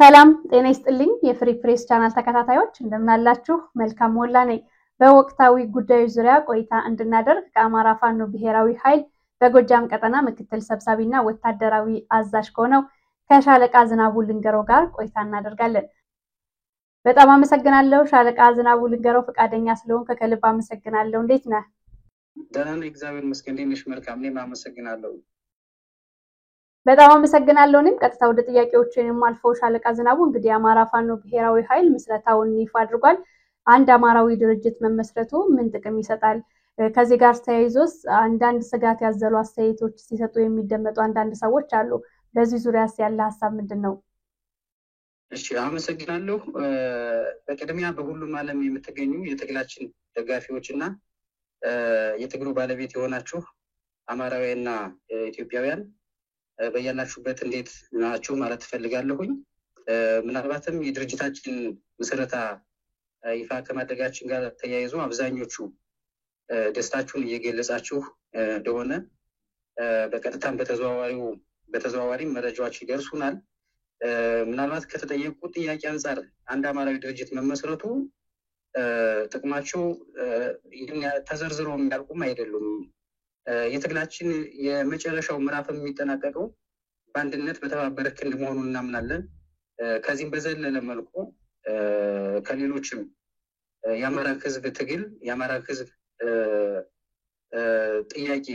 ሰላም ጤና ይስጥልኝ የፍሪ ፕሬስ ቻናል ተከታታዮች እንደምን አላችሁ? መልካም ሞላ ነኝ። በወቅታዊ ጉዳዮች ዙሪያ ቆይታ እንድናደርግ ከአማራ ፋኖ ብሔራዊ ኃይል በጎጃም ቀጠና ምክትል ሰብሳቢና ወታደራዊ አዛዥ ከሆነው ከሻለቃ ዝናቡ ልንገረው ጋር ቆይታ እናደርጋለን። በጣም አመሰግናለሁ ሻለቃ ዝናቡ ልንገረው፣ ፈቃደኛ ስለሆንክ ከልብ አመሰግናለሁ። እንዴት ነህ? ደህና ነኝ እግዚአብሔር ይመስገን። እንዴት ነሽ? መልካም ነኝ፣ አመሰግናለሁ። በጣም አመሰግናለሁ። እኔም ቀጥታ ወደ ጥያቄዎችን የማልፈው ሻለቃ ዝናቡ እንግዲህ አማራ ፋኖ ብሔራዊ ኃይል ምስረታውን ይፋ አድርጓል። አንድ አማራዊ ድርጅት መመስረቱ ምን ጥቅም ይሰጣል? ከዚህ ጋር ተያይዞስ አንዳንድ ስጋት ያዘሉ አስተያየቶች ሲሰጡ የሚደመጡ አንዳንድ ሰዎች አሉ። በዚህ ዙሪያስ ያለ ሀሳብ ምንድነው? እሺ አመሰግናለሁ። በቅድሚያ በሁሉም ዓለም የምትገኙ የትግላችን ደጋፊዎችና የትግሉ ባለቤት የሆናችሁ አማራውያንና ኢትዮጵያውያን በያላችሁበት እንዴት ናችሁ ማለት ፈልጋለሁኝ። ምናልባትም የድርጅታችን ምስረታ ይፋ ከማድረጋችን ጋር ተያይዞ አብዛኞቹ ደስታችሁን እየገለጻችሁ እንደሆነ በቀጥታም በተዘዋዋሪም መረጃዎች ይደርሱናል። ምናልባት ከተጠየቁት ጥያቄ አንጻር አንድ አማራዊ ድርጅት መመስረቱ ጥቅማቸው ተዘርዝረው የሚያልቁም አይደሉም። የትግላችን የመጨረሻው ምዕራፍ የሚጠናቀቀው በአንድነት በተባበረ ክንድ መሆኑን እናምናለን። ከዚህም በዘለለ መልኩ ከሌሎችም የአማራ ሕዝብ ትግል የአማራ ሕዝብ ጥያቄ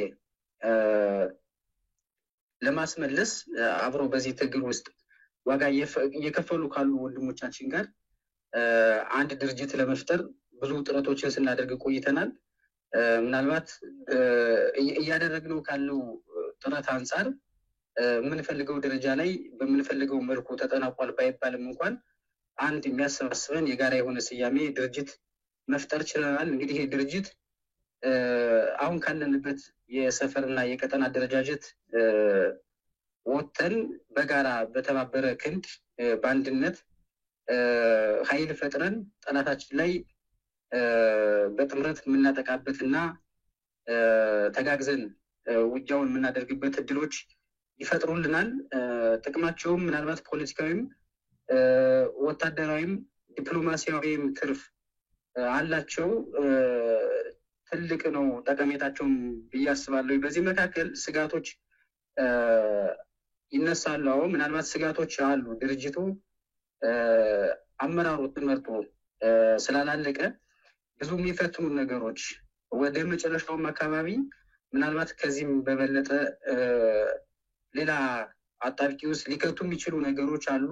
ለማስመለስ አብሮ በዚህ ትግል ውስጥ ዋጋ እየከፈሉ ካሉ ወንድሞቻችን ጋር አንድ ድርጅት ለመፍጠር ብዙ ጥረቶችን ስናደርግ ቆይተናል። ምናልባት እያደረግነው ካለው ጥረት አንጻር የምንፈልገው ደረጃ ላይ በምንፈልገው መልኩ ተጠናቋል ባይባልም እንኳን አንድ የሚያሰባስበን የጋራ የሆነ ስያሜ ድርጅት መፍጠር ችለናል። እንግዲህ ይሄ ድርጅት አሁን ካለንበት የሰፈርና የቀጠና አደረጃጀት ወጥተን በጋራ በተባበረ ክንድ በአንድነት ኃይል ፈጥረን ጠላታችን ላይ በጥምረት የምናጠቃበትና ተጋግዘን ውጊያውን የምናደርግበት እድሎች ይፈጥሩልናል። ጥቅማቸውም ምናልባት ፖለቲካዊም ወታደራዊም ዲፕሎማሲያዊም ትርፍ አላቸው። ትልቅ ነው ጠቀሜታቸውም ብዬ አስባለሁ። በዚህ መካከል ስጋቶች ይነሳሉ። ምናልባት ስጋቶች አሉ። ድርጅቱ አመራሩ ተመርጦ ስላላለቀ ብዙ የሚፈትኑ ነገሮች ወደ መጨረሻውም አካባቢ ምናልባት ከዚህም በበለጠ ሌላ አጣብቂ ውስጥ ሊከቱ የሚችሉ ነገሮች አሉ።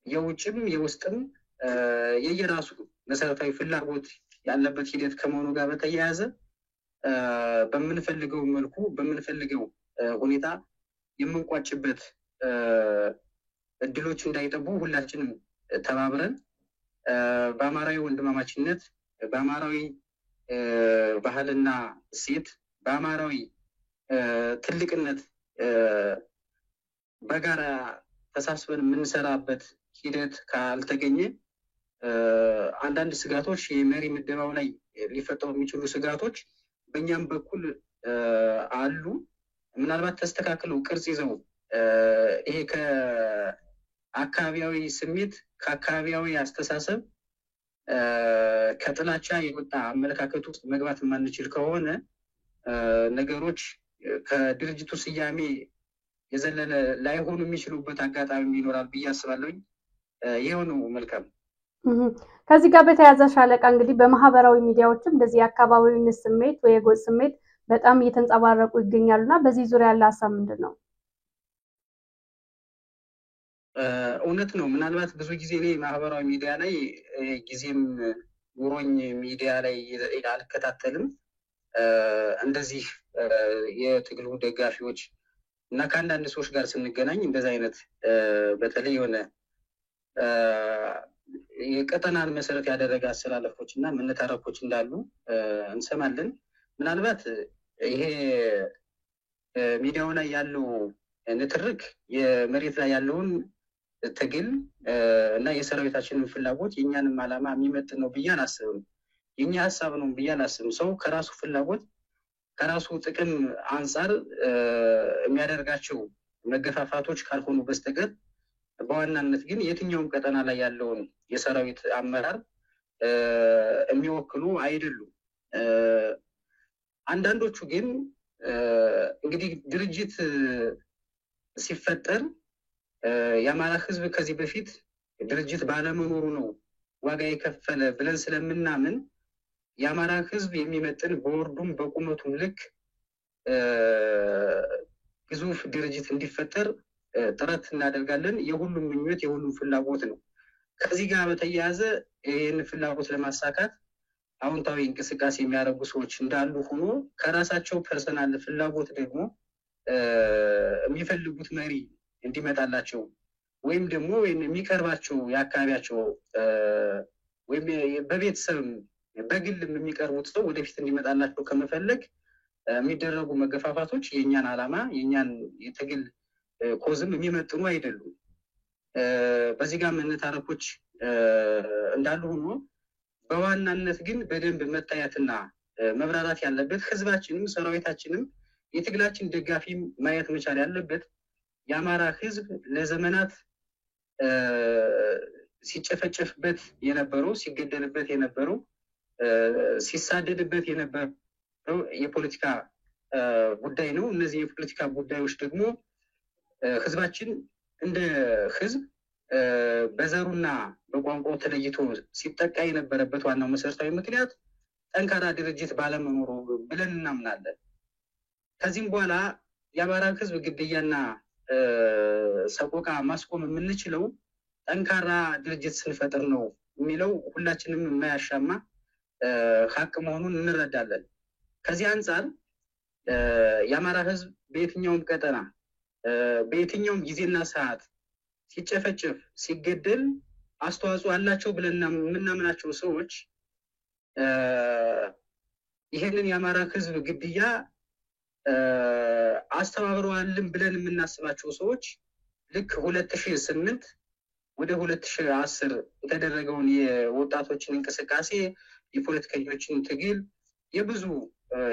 የውጭም የውስጥም የየራሱ መሰረታዊ ፍላጎት ያለበት ሂደት ከመሆኑ ጋር በተያያዘ በምንፈልገው መልኩ በምንፈልገው ሁኔታ የምንቋጭበት እድሎች እንዳይጠቡ ሁላችንም ተባብረን በአማራዊ ወንድማማችነት በአማራዊ ባህልና እሴት በአማራዊ ትልቅነት በጋራ ተሳስበን የምንሰራበት ሂደት ካልተገኘ አንዳንድ ስጋቶች የመሪ ምደባው ላይ ሊፈጠሩ የሚችሉ ስጋቶች በእኛም በኩል አሉ። ምናልባት ተስተካክለው ቅርጽ ይዘው ይሄ ከአካባቢያዊ ስሜት ከአካባቢያዊ አስተሳሰብ ከጥላቻ የወጣ አመለካከት ውስጥ መግባት የማንችል ከሆነ ነገሮች ከድርጅቱ ስያሜ የዘለለ ላይሆኑ የሚችሉበት አጋጣሚ ይኖራል ብዬ አስባለሁኝ። ይሄው ነው። መልካም። ከዚህ ጋር በተያያዘ ሻለቃ እንግዲህ በማህበራዊ ሚዲያዎችም እንደዚህ የአካባቢውን ስሜት ወይ የጎጥ ስሜት በጣም እየተንጸባረቁ ይገኛሉና በዚህ ዙሪያ ያለ ሀሳብ ምንድን ነው? እውነት ነው። ምናልባት ብዙ ጊዜ እኔ ማህበራዊ ሚዲያ ላይ ጊዜም ኑሮኝ ሚዲያ ላይ አልከታተልም። እንደዚህ የትግሉ ደጋፊዎች እና ከአንዳንድ ሰዎች ጋር ስንገናኝ እንደዚህ አይነት በተለይ የሆነ የቀጠናን መሰረት ያደረገ አሰላለፎች እና መነታረኮች እንዳሉ እንሰማለን። ምናልባት ይሄ ሚዲያው ላይ ያለው ንትርክ የመሬት ላይ ያለውን ትግል እና የሰራዊታችንን ፍላጎት የእኛንም ዓላማ የሚመጥን ነው ብዬ አላስብም። የኛ ሀሳብ ነው ብዬ አላስብም። ሰው ከራሱ ፍላጎት ከራሱ ጥቅም አንጻር የሚያደርጋቸው መገፋፋቶች ካልሆኑ በስተቀር በዋናነት ግን የትኛውም ቀጠና ላይ ያለውን የሰራዊት አመራር የሚወክሉ አይደሉም። አንዳንዶቹ ግን እንግዲህ ድርጅት ሲፈጠር የአማራ ህዝብ ከዚህ በፊት ድርጅት ባለመኖሩ ነው ዋጋ የከፈለ ብለን ስለምናምን የአማራ ህዝብ የሚመጥን በወርዱም በቁመቱም ልክ ግዙፍ ድርጅት እንዲፈጠር ጥረት እናደርጋለን። የሁሉም ምኞት የሁሉም ፍላጎት ነው። ከዚህ ጋር በተያያዘ ይህን ፍላጎት ለማሳካት አዎንታዊ እንቅስቃሴ የሚያደርጉ ሰዎች እንዳሉ ሆኖ ከራሳቸው ፐርሰናል ፍላጎት ደግሞ የሚፈልጉት መሪ እንዲመጣላቸው ወይም ደግሞ የሚቀርባቸው የአካባቢያቸው ወይም በቤተሰብ በግልም የሚቀርቡት ሰው ወደፊት እንዲመጣላቸው ከመፈለግ የሚደረጉ መገፋፋቶች የኛን ዓላማ የኛን የትግል ኮዝም የሚመጥኑ አይደሉም። በዚህ ጋር መነታረኮች እንዳሉ ሆኖ በዋናነት ግን በደንብ መታየትና መብራራት ያለበት ህዝባችንም ሰራዊታችንም የትግላችን ደጋፊ ማየት መቻል ያለበት የአማራ ህዝብ ለዘመናት ሲጨፈጨፍበት የነበረው ሲገደልበት የነበረው ሲሳደድበት የነበረው የፖለቲካ ጉዳይ ነው። እነዚህ የፖለቲካ ጉዳዮች ደግሞ ህዝባችን እንደ ህዝብ በዘሩና በቋንቋው ተለይቶ ሲጠቃ የነበረበት ዋናው መሰረታዊ ምክንያት ጠንካራ ድርጅት ባለመኖሩ ብለን እናምናለን። ከዚህም በኋላ የአማራ ህዝብ ግድያና ሰቆቃ ማስቆም የምንችለው ጠንካራ ድርጅት ስንፈጥር ነው የሚለው ሁላችንም የማያሻማ ሀቅ መሆኑን እንረዳለን። ከዚህ አንጻር የአማራ ህዝብ በየትኛውም ቀጠና በየትኛውም ጊዜና ሰዓት ሲጨፈጨፍ ሲገደል አስተዋጽኦ አላቸው ብለን የምናምናቸው ሰዎች ይሄንን የአማራ ህዝብ ግድያ አስተባብረዋልን ብለን የምናስባቸው ሰዎች ልክ 2008 ወደ 2010 የተደረገውን የወጣቶችን እንቅስቃሴ የፖለቲከኞችን ትግል የብዙ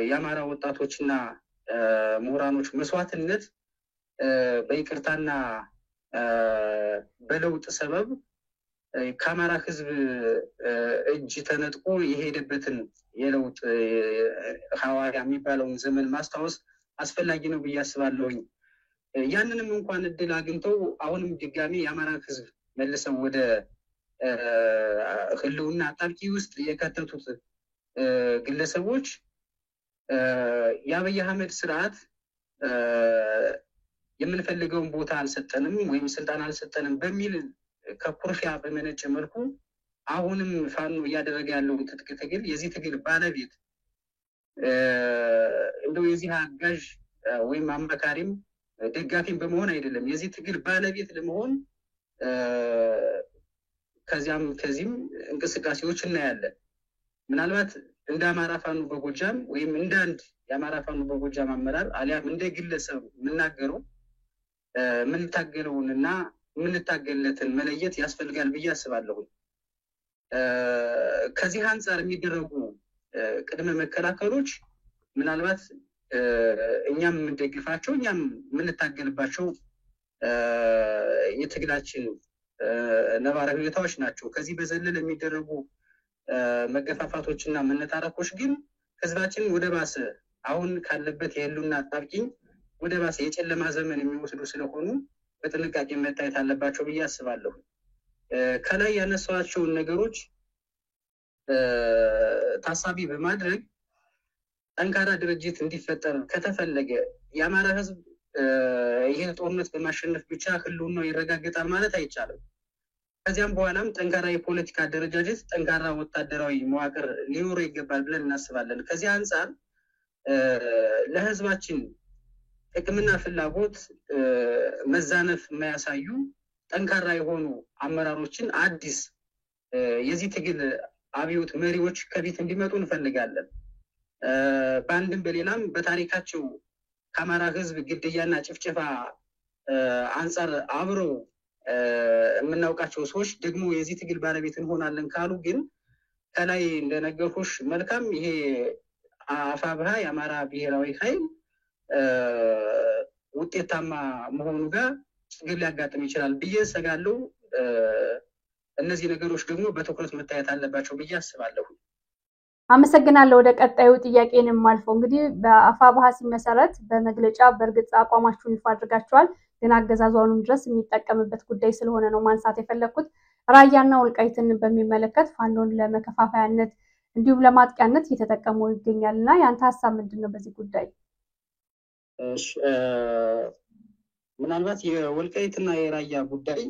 የአማራ ወጣቶችና ምሁራኖች መስዋዕትነት በይቅርታና በለውጥ ሰበብ ከአማራ ህዝብ እጅ ተነጥቆ የሄደበትን የለውጥ ሐዋርያ የሚባለውን ዘመን ማስታወስ አስፈላጊ ነው ብዬ አስባለሁኝ። ያንንም እንኳን እድል አግኝተው አሁንም ድጋሚ የአማራ ህዝብ መልሰው ወደ ህልውና አጣብቂ ውስጥ የከተቱት ግለሰቦች የአብይ አህመድ ስርዓት የምንፈልገውን ቦታ አልሰጠንም ወይም ስልጣን አልሰጠንም በሚል ከኩርፊያ በመነጨ መልኩ አሁንም ፋኖ እያደረገ ያለውን ትጥቅ ትግል የዚህ ትግል ባለቤት እንደው የዚህ አጋዥ ወይም አማካሪም ደጋፊም በመሆን አይደለም፣ የዚህ ትግል ባለቤት ለመሆን ከዚህም እንቅስቃሴዎች እናያለን። ምናልባት እንደ አማራ ፋኖ በጎጃም ወይም እንደ አንድ የአማራ ፋኖ በጎጃም አመራር አሊያም እንደ ግለሰብ የምናገረው የምንታገለውንና የምንታገልለትን መለየት ያስፈልጋል ብዬ አስባለሁ። ከዚህ አንጻር የሚደረጉ ቅድመ መከላከሎች ምናልባት እኛም የምንደግፋቸው እኛም የምንታገልባቸው የትግላችን ነባራዊ ሁኔታዎች ናቸው። ከዚህ በዘለለ የሚደረጉ መገፋፋቶችና መነታረኮች ግን ህዝባችንን ወደ ባሰ አሁን ካለበት የህልውና አጣብቂኝ ወደ ባሰ የጨለማ ዘመን የሚወስዱ ስለሆኑ በጥንቃቄ መታየት አለባቸው ብዬ አስባለሁ። ከላይ ያነሳኋቸውን ነገሮች ታሳቢ በማድረግ ጠንካራ ድርጅት እንዲፈጠር ከተፈለገ የአማራ ህዝብ ይሄን ጦርነት በማሸነፍ ብቻ ህልውናው ይረጋገጣል ማለት አይቻልም። ከዚያም በኋላም ጠንካራ የፖለቲካ አደረጃጀት፣ ጠንካራ ወታደራዊ መዋቅር ሊኖረው ይገባል ብለን እናስባለን። ከዚህ አንጻር ለህዝባችን ጥቅምና ፍላጎት መዛነፍ የማያሳዩ ጠንካራ የሆኑ አመራሮችን አዲስ የዚህ ትግል አብዮት መሪዎች ከፊት እንዲመጡ እንፈልጋለን። በአንድም በሌላም በታሪካቸው ከአማራ ህዝብ ግድያና ጭፍጨፋ አንጻር አብረው የምናውቃቸው ሰዎች ደግሞ የዚህ ትግል ባለቤት እንሆናለን ካሉ ግን ከላይ እንደነገርኩሽ መልካም ይሄ አፋብሃ የአማራ ብሔራዊ ኃይል ውጤታማ መሆኑ ጋር ችግር ሊያጋጥም ይችላል ብዬ እሰጋለሁ። እነዚህ ነገሮች ደግሞ በትኩረት መታየት አለባቸው ብዬ አስባለሁ። አመሰግናለሁ። ወደ ቀጣዩ ጥያቄንም አልፎ እንግዲህ በአፋብኃ ሲመሰረት በመግለጫ በእርግጥ አቋማችሁን ይፋ አድርጋችኋል፣ ግን አገዛዟንም ድረስ የሚጠቀምበት ጉዳይ ስለሆነ ነው ማንሳት የፈለኩት። ራያና ወልቃይትን በሚመለከት ፋኖን ለመከፋፈያነት እንዲሁም ለማጥቂያነት እየተጠቀሙ ይገኛል እና ያንተ ሀሳብ ምንድን ነው በዚህ ጉዳይ? ምናልባት የወልቃይትና የራያ ጉዳይ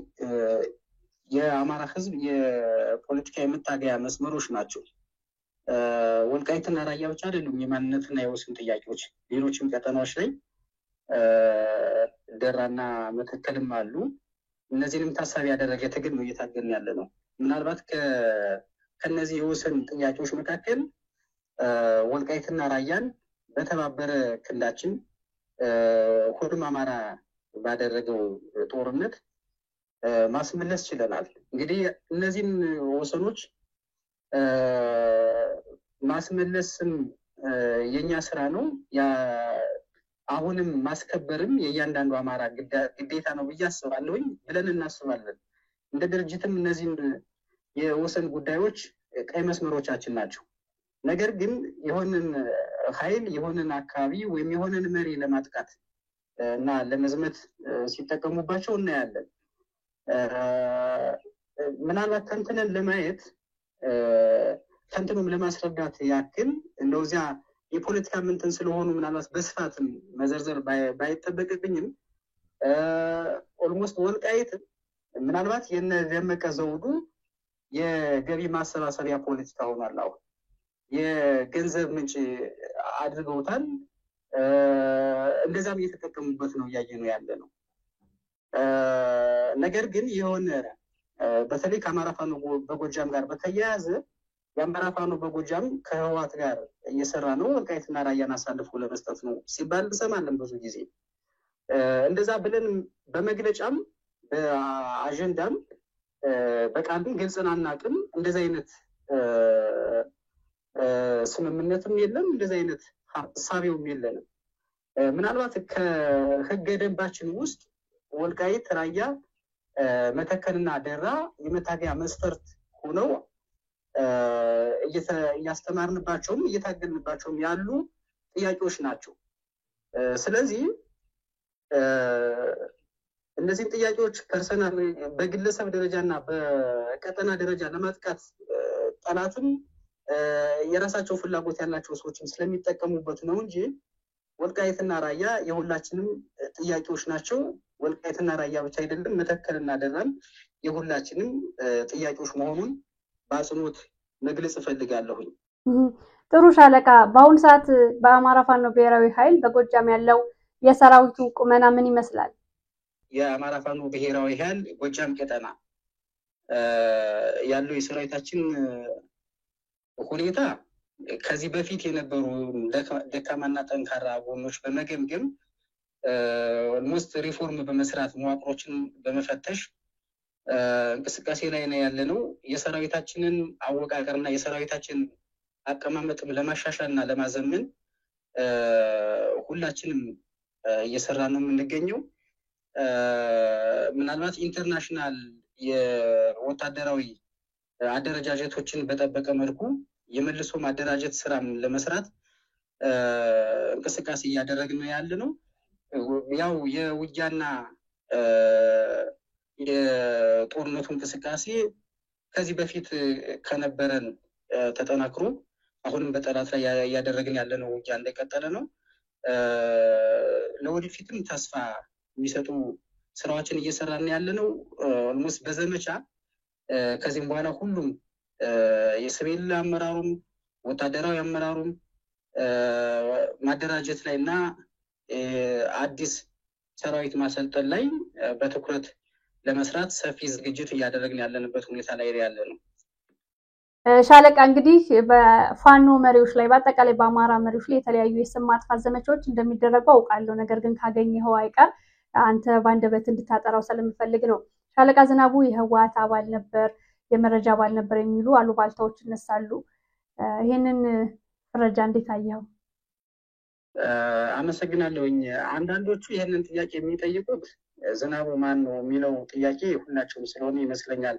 የአማራ ሕዝብ የፖለቲካ የመታገያ መስመሮች ናቸው። ወልቃይትና ራያ ብቻ አይደሉም የማንነትና የወሰን ጥያቄዎች፣ ሌሎችም ቀጠናዎች ላይ ደራና መተከልም አሉ። እነዚህንም ታሳቢ ያደረገ ትግል ነው እየታገልን ያለ ነው። ምናልባት ከነዚህ የወሰን ጥያቄዎች መካከል ወልቃይትና ራያን በተባበረ ክንዳችን ሁሉም አማራ ባደረገው ጦርነት ማስመለስ ችለናል። እንግዲህ እነዚህን ወሰኖች ማስመለስም የኛ ስራ ነው። አሁንም ማስከበርም የእያንዳንዱ አማራ ግዴታ ነው ብዬ አስባለሁኝ ብለን እናስባለን። እንደ ድርጅትም እነዚህን የወሰን ጉዳዮች ቀይ መስመሮቻችን ናቸው። ነገር ግን የሆነን ኃይል የሆነን አካባቢ ወይም የሆነን መሪ ለማጥቃት እና ለመዝመት ሲጠቀሙባቸው እናያለን። ምናልባት ተንትነን ለማየት ተንትኖም ለማስረዳት ያክል እንደዚያ የፖለቲካ ምንትን ስለሆኑ ምናልባት በስፋትም መዘርዘር ባይጠበቅብኝም ኦልሞስት ወልቃይት ምናልባት የነ ደመቀ ዘውዱ የገቢ ማሰባሰቢያ ፖለቲካ ሆኗል። አሁን የገንዘብ ምንጭ አድርገውታል። እንደዛም እየተጠቀሙበት ነው እያየነው ያለ ነው። ነገር ግን የሆነ በተለይ ከአማራ ፋኖ በጎጃም ጋር በተያያዘ የአማራ ፋኖ በጎጃም ከህወሓት ጋር እየሰራ ነው፣ ወልቃይትና ራያን አሳልፎ ለመስጠት ነው ሲባል እንሰማለን ብዙ ጊዜ። እንደዛ ብለን በመግለጫም በአጀንዳም በቃልም ገልጸን አናውቅም። እንደዚህ አይነት ስምምነትም የለም፣ እንደዚህ አይነት ሀሳቤውም የለንም። ምናልባት ከህገ ደንባችን ውስጥ ወልቃይት፣ ራያ፣ መተከልና ደራ የመታገያ መስፈርት ሆነው እያስተማርንባቸውም እየታገልንባቸውም ያሉ ጥያቄዎች ናቸው። ስለዚህ እነዚህን ጥያቄዎች ፐርሰናል በግለሰብ ደረጃ እና በቀጠና ደረጃ ለማጥቃት ጠላትም የራሳቸው ፍላጎት ያላቸው ሰዎችም ስለሚጠቀሙበት ነው እንጂ ወልቃይትና ራያ የሁላችንም ጥያቄዎች ናቸው። ወልቃይትና ራያ ብቻ አይደለም፣ መተከልና ደራም የሁላችንም ጥያቄዎች መሆኑን በአጽንኦት መግለጽ እፈልጋለሁኝ። ጥሩ ሻለቃ፣ በአሁኑ ሰዓት በአማራ ፋኖ ብሔራዊ ኃይል በጎጃም ያለው የሰራዊቱ ቁመና ምን ይመስላል? የአማራ ፋኖ ብሔራዊ ኃይል ጎጃም ቀጠና ያለው የሰራዊታችን ሁኔታ ከዚህ በፊት የነበሩ ደካማና ጠንካራ ጎኖች በመገምገም ኦልሞስት ሪፎርም በመስራት መዋቅሮችን በመፈተሽ እንቅስቃሴ ላይ ነው ያለ ነው። የሰራዊታችንን አወቃቀርና የሰራዊታችን አቀማመጥም ለማሻሻል እና ለማዘመን ሁላችንም እየሰራ ነው የምንገኘው። ምናልባት ኢንተርናሽናል የወታደራዊ አደረጃጀቶችን በጠበቀ መልኩ የመልሶ ማደራጀት ስራም ለመስራት እንቅስቃሴ እያደረግን ያለ ነው። ያው የውጊያና የጦርነቱ እንቅስቃሴ ከዚህ በፊት ከነበረን ተጠናክሮ አሁንም በጠላት ላይ እያደረግን ያለ ነው ውጊያ እንደቀጠለ ነው። ለወደፊትም ተስፋ የሚሰጡ ስራዎችን እየሰራን ያለ ነው። ኦልሞስት በዘመቻ ከዚህም በኋላ ሁሉም የሲቪል አመራሩም ወታደራዊ አመራሩም ማደራጀት ላይ እና አዲስ ሰራዊት ማሰልጠን ላይ በትኩረት ለመስራት ሰፊ ዝግጅት እያደረግን ያለንበት ሁኔታ ላይ ያለ ነው። ሻለቃ፣ እንግዲህ በፋኖ መሪዎች ላይ በአጠቃላይ በአማራ መሪዎች ላይ የተለያዩ የስም ማጥፋት ዘመቻዎች እንደሚደረጉ አውቃለሁ። ነገር ግን ካገኘኸው አይቀር አንተ በአንደበት እንድታጠራው ስለምፈልግ ነው። ሻለቃ ዝናቡ የህወሓት አባል ነበር፣ የመረጃ አባል ነበር የሚሉ አሉባልታዎች ይነሳሉ። ይህንን ፍረጃ እንዴት አየኸው? አመሰግናለሁኝ። አንዳንዶቹ ይህንን ጥያቄ የሚጠይቁት ዝናቡ ማን ነው የሚለው ጥያቄ ሁላቸውም ስለሆነ ይመስለኛል።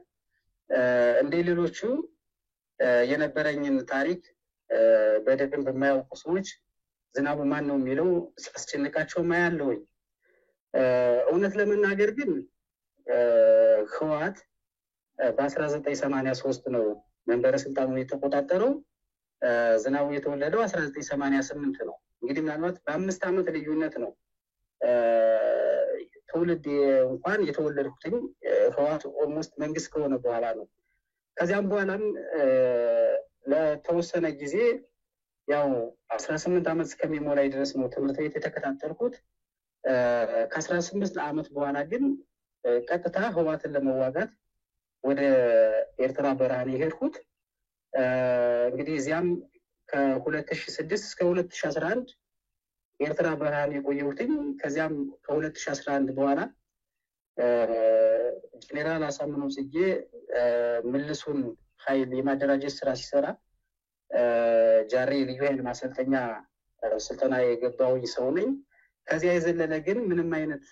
እንደ ሌሎቹ የነበረኝን ታሪክ በደንብ የማያውቁ ሰዎች ዝናቡ ማን ነው የሚለው ሲያስጨንቃቸው ማያለሁኝ። እውነት ለመናገር ግን ህወሓት በ1983 ነው መንበረ ስልጣኑን የተቆጣጠረው። ዝናቡ የተወለደው 1988 ነው። እንግዲህ ምናልባት በ5 ዓመት ልዩነት ነው ትውልድ እንኳን የተወለድኩትኝ ህወሓት ኦልሞስት መንግስት ከሆነ በኋላ ነው። ከዚያም በኋላም ለተወሰነ ጊዜ ያው 18 ዓመት እስከሚሞላኝ ድረስ ነው ትምህርት ቤት የተከታተልኩት። ከ18 ዓመት በኋላ ግን ቀጥታ ህወሓትን ለመዋጋት ወደ ኤርትራ በረሃ ነው የሄድኩት። እንግዲህ እዚያም ከ2006 እስከ 2011 ኤርትራ በረሃ ነው የቆየሁትኝ። ከዚያም ከ2011 በኋላ ጄኔራል አሳምነው ጽጌ ምልሱን ኃይል የማደራጀት ስራ ሲሰራ ጃሬ ልዩ ኃይል ማሰልጠኛ ስልጠና የገባሁኝ ሰው ነኝ። ከዚያ የዘለለ ግን ምንም አይነት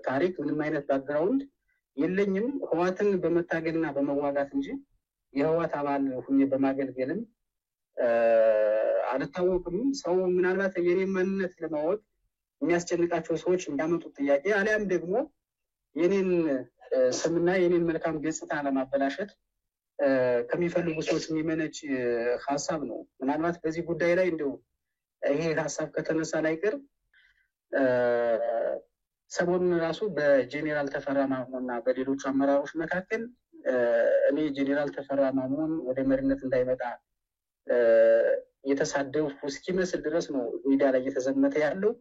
ታሪክ ምንም አይነት ባክግራውንድ የለኝም። ህወሓትን በመታገልና በመዋጋት እንጂ የህወሓት አባል ሁኜ በማገልገልም አልታወቅም። ሰው ምናልባት የኔን ማንነት ለማወቅ የሚያስጨንቃቸው ሰዎች የሚያመጡት ጥያቄ አሊያም ደግሞ የኔን ስምና የኔን መልካም ገጽታ ለማበላሸት ከሚፈልጉ ሰዎች የሚመነጭ ሀሳብ ነው። ምናልባት በዚህ ጉዳይ ላይ እንደው ይሄ ሀሳብ ከተነሳ ላይቀር ሰሞኑን ራሱ በጄኔራል ተፈራ ማሞ እና በሌሎቹ አመራሮች መካከል እኔ ጄኔራል ተፈራ ማሞን ወደ መሪነት እንዳይመጣ የተሳደብኩ እስኪመስል ድረስ ነው ሚዲያ ላይ እየተዘመተ ያለው።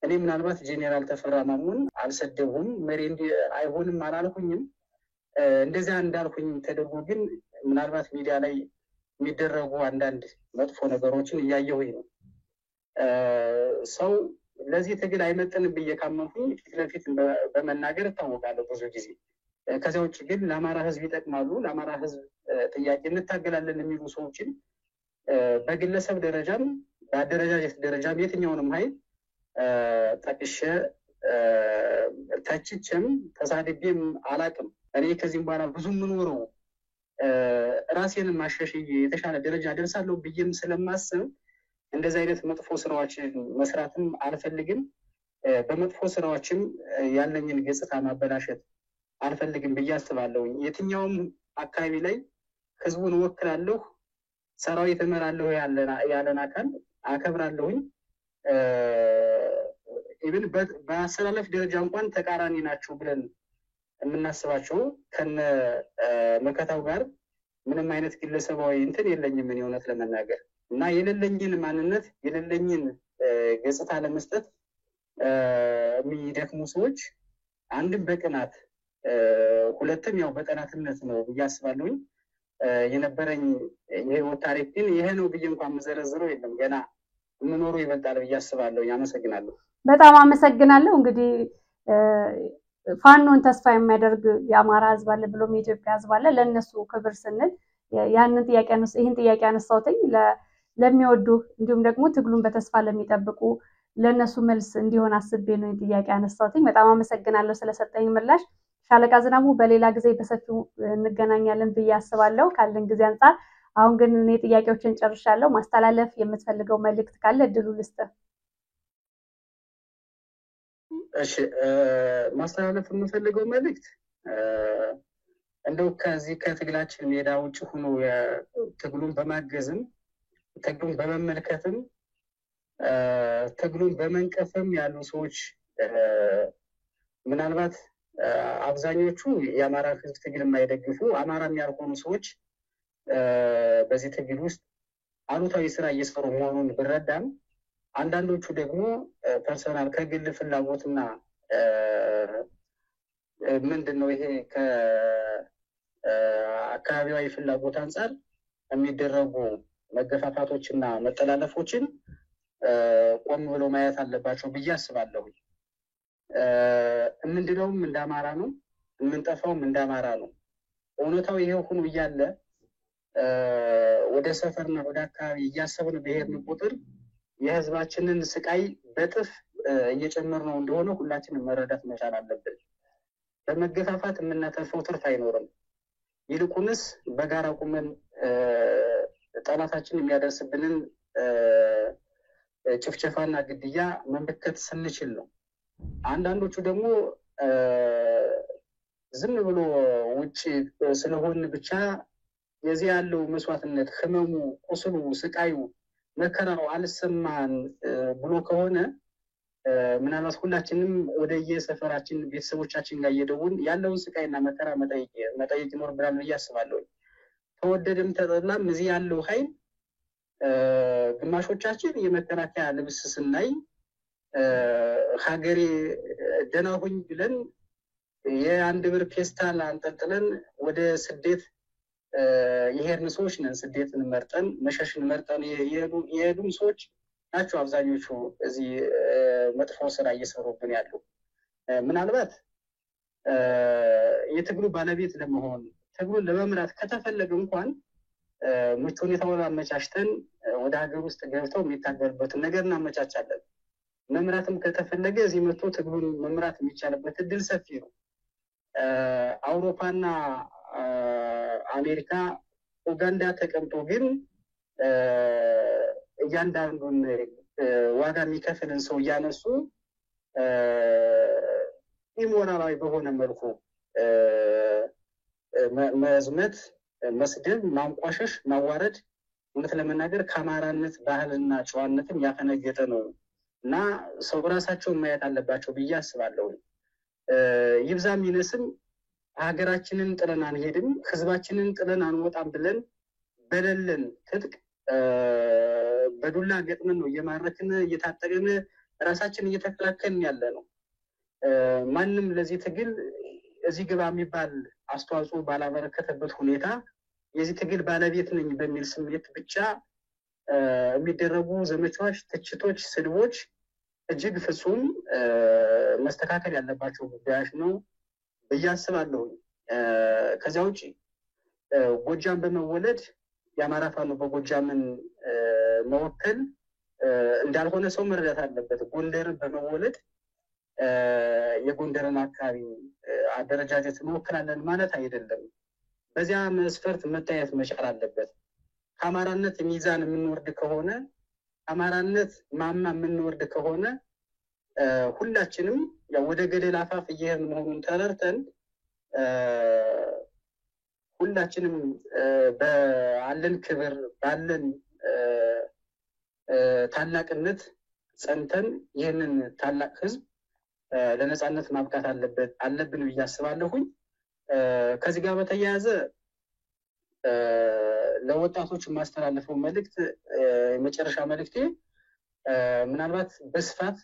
እኔ ምናልባት ጄኔራል ተፈራ ማሞን አልሰደቡም፣ መሪ አይሆንም አላልኩኝም። እንደዚያ እንዳልኩኝ ተደርጎ ግን ምናልባት ሚዲያ ላይ የሚደረጉ አንዳንድ መጥፎ ነገሮችን እያየሁኝ ነው። ሰው ለዚህ ትግል አይመጥንም ብዬ ካመንኩኝ ፊት ለፊት በመናገር እታወቃለሁ ብዙ ጊዜ። ከዚያ ውጭ ግን ለአማራ ህዝብ ይጠቅማሉ፣ ለአማራ ህዝብ ጥያቄ እንታገላለን የሚሉ ሰዎችን በግለሰብ ደረጃም በአደረጃጀት ደረጃም የትኛውንም ኃይል ጠቅሼ ተችቼም ተሳድቤም አላቅም። እኔ ከዚህም በኋላ ብዙ የምኖረው ራሴን ማሻሽዬ የተሻለ ደረጃ ደርሳለሁ ብዬም ስለማስብ እንደዚህ አይነት መጥፎ ስራዎችን መስራትም አልፈልግም። በመጥፎ ስራዎችም ያለኝን ገጽታ ማበላሸት አልፈልግም ብዬ አስባለሁ። የትኛውም አካባቢ ላይ ህዝቡን እወክላለሁ፣ ሰራዊት እመራለሁ ያለን አካል አከብራለሁኝ። ኢቭን በአሰላለፍ ደረጃ እንኳን ተቃራኒ ናቸው ብለን የምናስባቸው ከነ መከታው ጋር ምንም አይነት ግለሰባዊ እንትን የለኝም እኔ እውነት ለመናገር እና የሌለኝን ማንነት የሌለኝን ገጽታ ለመስጠት የሚደክሙ ሰዎች አንድም በቅናት ሁለትም ያው በጠላትነት ነው ብዬ አስባለሁኝ። የነበረኝ የህይወት ታሪክ ግን ይሄ ነው ብዬ እንኳን የምዘረዝረው የለም። ገና የምኖሩ ይበልጣል ብዬ አስባለሁ። አመሰግናለሁ። በጣም አመሰግናለሁ። እንግዲህ ፋኖን ተስፋ የሚያደርግ የአማራ ህዝብ አለ ብሎም የኢትዮጵያ ህዝብ አለ። ለእነሱ ክብር ስንል ይህን ጥያቄ አነሳሁትኝ ለሚወዱ እንዲሁም ደግሞ ትግሉን በተስፋ ለሚጠብቁ ለእነሱ መልስ እንዲሆን አስቤ ነው ጥያቄ አነሳሁትኝ። በጣም አመሰግናለሁ ስለሰጠኝ ምላሽ። ሻለቃ ዝናቡ በሌላ ጊዜ በሰፊው እንገናኛለን ብዬ አስባለሁ ካለን ጊዜ አንጻር። አሁን ግን እኔ ጥያቄዎችን ጨርሻለሁ። ማስተላለፍ የምትፈልገው መልእክት ካለ እድሉ ልስጥህ። እሺ፣ ማስተላለፍ የምፈልገው መልእክት እንደው ከዚህ ከትግላችን ሜዳ ውጭ ሆኖ ትግሉን በማገዝም ትግሉን በመመልከትም ትግሉን በመንቀፍም ያሉ ሰዎች ምናልባት አብዛኞቹ የአማራ ህዝብ ትግል የማይደግፉ አማራም ያልሆኑ ሰዎች በዚህ ትግል ውስጥ አሉታዊ ስራ እየሰሩ መሆኑን ብረዳም አንዳንዶቹ ደግሞ ፐርሰናል ከግል ፍላጎትና ምንድነው ይሄ ከአካባቢያዊ ፍላጎት አንጻር የሚደረጉ መገፋፋቶችና መጠላለፎችን ቆም ብሎ ማየት አለባቸው ብዬ አስባለሁ። የምንድነውም እንደ አማራ ነው፣ የምንጠፋውም እንደ አማራ ነው። እውነታው ይሄ ሆኖ እያለ ወደ ሰፈርና ወደ አካባቢ እያሰብን ብሄርን ቁጥር የህዝባችንን ስቃይ በጥፍ እየጨመርነው እንደሆነ ሁላችንም መረዳት መቻል አለብን። በመገፋፋት የምናተርፈው ትርፍ አይኖርም። ይልቁንስ በጋራ ቁመን ጠላታችን የሚያደርስብንን ጭፍጨፋና ግድያ መመከት ስንችል ነው። አንዳንዶቹ ደግሞ ዝም ብሎ ውጪ ስለሆን ብቻ የዚህ ያለው መስዋዕትነት፣ ህመሙ፣ ቁስሉ፣ ስቃዩ፣ መከራው አልሰማን ብሎ ከሆነ ምናልባት ሁላችንም ወደ የሰፈራችን ቤተሰቦቻችን ጋር እየደወልን ያለውን ስቃይና መከራ መጠየቅ ይኖርብናል ብዬ አስባለሁ። ተወደደም ተጠላም እዚህ ያለው ኃይል ግማሾቻችን የመከላከያ ልብስ ስናይ ሀገሬ ደህና ሁኝ ብለን የአንድ ብር ፔስታል አንጠልጥለን ወደ ስደት የሄድን ሰዎች ነን። ስደትን መርጠን መሸሽን መርጠን የሄዱም ሰዎች ናቸው አብዛኞቹ እዚህ መጥፎ ስራ እየሰሩብን ያሉ። ምናልባት የትግሉ ባለቤት ለመሆን ትግሉን ለመምራት ከተፈለገ እንኳን ምቹ ሁኔታውን አመቻችተን ወደ ሀገር ውስጥ ገብተው የሚታገልበትን ነገር እናመቻቻለን። መምራትም ከተፈለገ እዚህ መጥቶ ትግሉን መምራት የሚቻልበት እድል ሰፊ ነው። አውሮፓና አሜሪካ፣ ኡጋንዳ ተቀምጦ ግን እያንዳንዱን ዋጋ የሚከፍልን ሰው እያነሱ ኢሞራላዊ በሆነ መልኩ መዝመት፣ መስደብ፣ ማንቋሸሽ፣ ማዋረድ እውነት ለመናገር ከአማራነት ባህልና ጨዋነትም ያፈነገጠ ነው እና ሰው ራሳቸውን ማየት አለባቸው ብዬ አስባለሁ። ይብዛም ይነስም ሀገራችንን ጥለን አንሄድም፣ ህዝባችንን ጥለን አንወጣም ብለን በሌለን ትጥቅ በዱላ ገጥመን ነው እየማረክን እየታጠቅን ራሳችን እየተከላከልን ያለ ነው። ማንም ለዚህ ትግል እዚህ ግባ የሚባል አስተዋጽኦ ባላበረከተበት ሁኔታ የዚህ ትግል ባለቤት ነኝ በሚል ስሜት ብቻ የሚደረጉ ዘመቻዎች፣ ትችቶች፣ ስድቦች እጅግ ፍጹም መስተካከል ያለባቸው ጉዳዮች ነው ብዬ አስባለሁ። ከዚያ ውጭ ጎጃም በመወለድ የአማራ ፋኖ በጎጃምን መወከል እንዳልሆነ ሰው መረዳት አለበት። ጎንደርን በመወለድ የጎንደርን አካባቢ አደረጃጀት እንወክላለን ማለት አይደለም። በዚያ መስፈርት መታየት መቻል አለበት። ከአማራነት ሚዛን የምንወርድ ከሆነ፣ አማራነት ማማ የምንወርድ ከሆነ ሁላችንም ወደ ገደል አፋፍ እየሄድን መሆኑን ተረድተን ሁላችንም ባለን ክብር ባለን ታላቅነት ጸንተን ይህንን ታላቅ ህዝብ ለነጻነት ማብቃት አለብን ብዬ አስባለሁኝ። ከዚህ ጋር በተያያዘ ለወጣቶች የማስተላለፈው መልእክት የመጨረሻ መልእክቴ ምናልባት በስፋት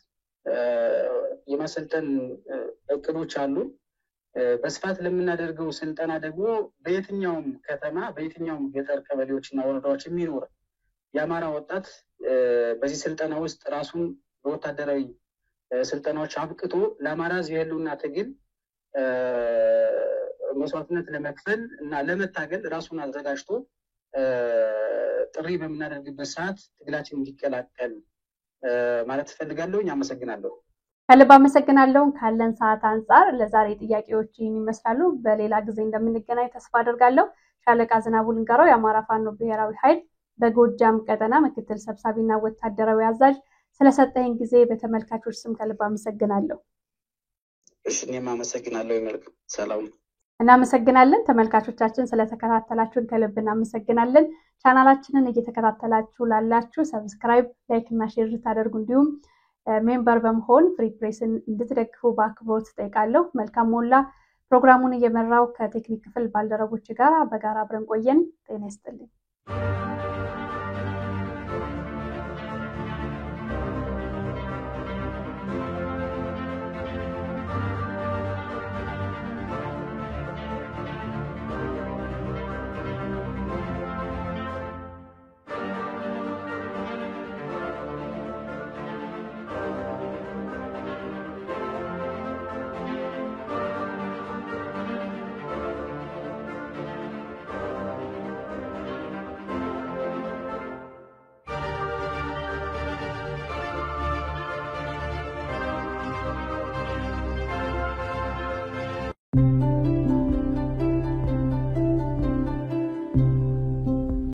የማሰልጠን እቅዶች አሉ። በስፋት ለምናደርገው ስልጠና ደግሞ በየትኛውም ከተማ በየትኛውም ገጠር ቀበሌዎችና ወረዳዎች የሚኖር የአማራ ወጣት በዚህ ስልጠና ውስጥ ራሱን በወታደራዊ ስልጠናዎች አብቅቶ ለአማራ የህልውና ትግል መስዋዕትነት ለመክፈል እና ለመታገል ራሱን አዘጋጅቶ ጥሪ በምናደርግበት ሰዓት ትግላችን እንዲቀላቀል ማለት እፈልጋለሁኝ። አመሰግናለሁ። ከልብ አመሰግናለሁ። ካለን ሰዓት አንጻር ለዛሬ ጥያቄዎች ይመስላሉ። በሌላ ጊዜ እንደምንገናኝ ተስፋ አደርጋለሁ። ሻለቃ ዝናቡ ልንገረው የአማራ ፋኖ ብሔራዊ ኃይል በጎጃም ቀጠና ምክትል ሰብሳቢና ወታደራዊ አዛዥ ስለሰጠኝ ጊዜ በተመልካቾች ስም ከልብ አመሰግናለሁ። እሺ እኔም አመሰግናለሁ። ይመልክ ሰላም። እናመሰግናለን። ተመልካቾቻችን ስለተከታተላችሁን ከልብ እናመሰግናለን። ቻናላችንን እየተከታተላችሁ ላላችሁ ሰብስክራይብ፣ ላይክ እና ሼር ታደርጉ እንዲሁም ሜምበር በመሆን ፍሪ ፕሬስን እንድትደግፉ በአክብሮት ጠይቃለሁ። መልካም ሞላ ፕሮግራሙን እየመራው ከቴክኒክ ክፍል ባልደረቦች ጋር በጋራ አብረን ቆየን። ጤና ይስጥልኝ።